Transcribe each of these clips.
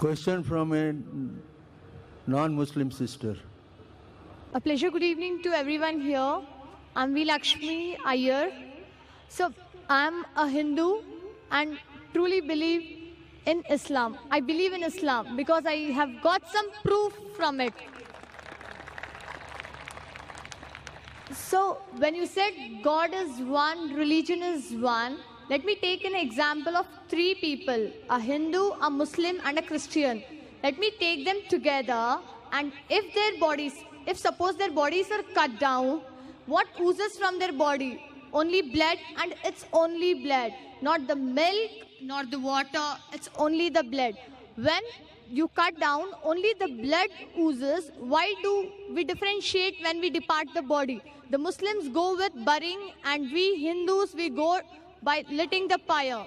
Question from a non-Muslim sister. A pleasure. Good evening to everyone here. I'm V. Lakshmi Iyer. So I'm a Hindu and truly believe in Islam. I believe in Islam because I have got some proof from it. So when you said God is one, religion is one, let me take an example of three people, a Hindu, a Muslim and a Christian. Let me take them together, and if suppose their bodies are cut down, what oozes from their body? Only blood, and it's only blood. Not the milk, not the water, it's only the blood. When you cut down, only the blood oozes. Why do we differentiate when we depart the body? The Muslims go with burying, and we Hindus, we go by lighting the fire.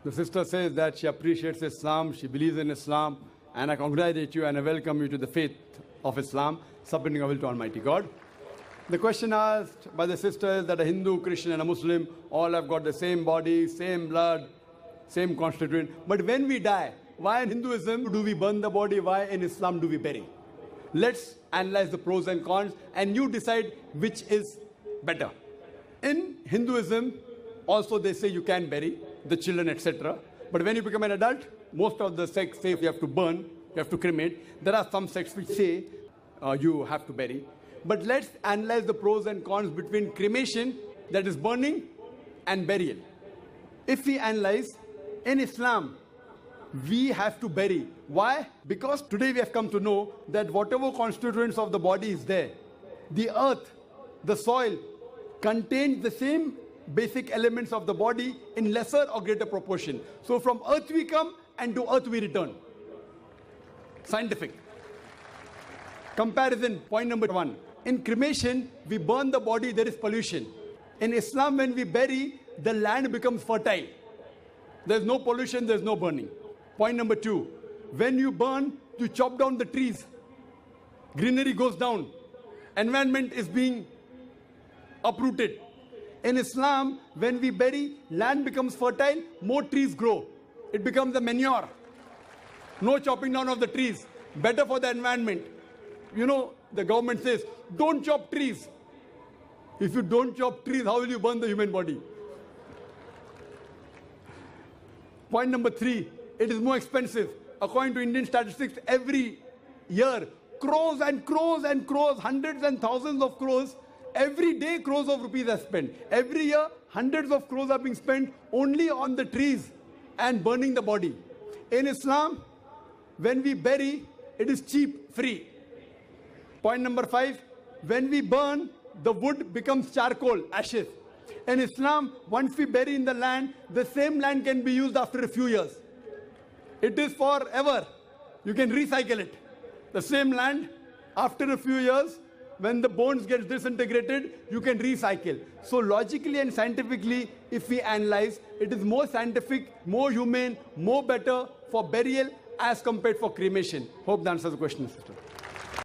The sister says that she appreciates Islam, she believes in Islam, and I congratulate you and I welcome you to the faith of Islam, submitting our will to Almighty God. The question asked by the sister is that a Hindu, Christian and a Muslim all have got the same body, same blood, same constituent. But when we die, why in Hinduism do we burn the body? Why in Islam do we bury? Let's analyze the pros and cons and you decide which is better. In Hinduism, also they say you can bury the children, etc. But when you become an adult, most of the sects say you have to burn, you have to cremate. There are some sects which say you have to bury. But let's analyze the pros and cons between cremation, that is burning, and burial. If we analyze, in Islam, we have to bury. Why? Because today we have come to know that whatever constituents of the body is there, the earth, the soil, contains the same basic elements of the body in lesser or greater proportion. So from earth we come and to earth we return. Scientific. Comparison, point number one. In cremation, we burn the body, there is pollution. In Islam, when we bury, the land becomes fertile. There's no pollution, there's no burning. Point number two. When you burn, you chop down the trees. Greenery goes down. Environment is being uprooted. In Islam, when we bury, land becomes fertile, more trees grow. It becomes a manure. No chopping down of the trees. Better for the environment. You know, the government says, don't chop trees. If you don't chop trees, how will you burn the human body? Point number three, it is more expensive. According to Indian statistics, every year, crores and crores and crores, hundreds and thousands of crores, every day crores of rupees are spent. Every year, hundreds of crores are being spent only on the trees and burning the body. In Islam, when we bury, it is cheap, free. Point number five, when we burn, the wood becomes charcoal, ashes. In Islam, once we bury in the land, the same land can be used after a few years. It is forever. You can recycle it. The same land, after a few years, when the bones get disintegrated, you can recycle. So logically and scientifically, if we analyze, it is more scientific, more humane, more better for burial as compared for cremation. Hope that answers the question, sister.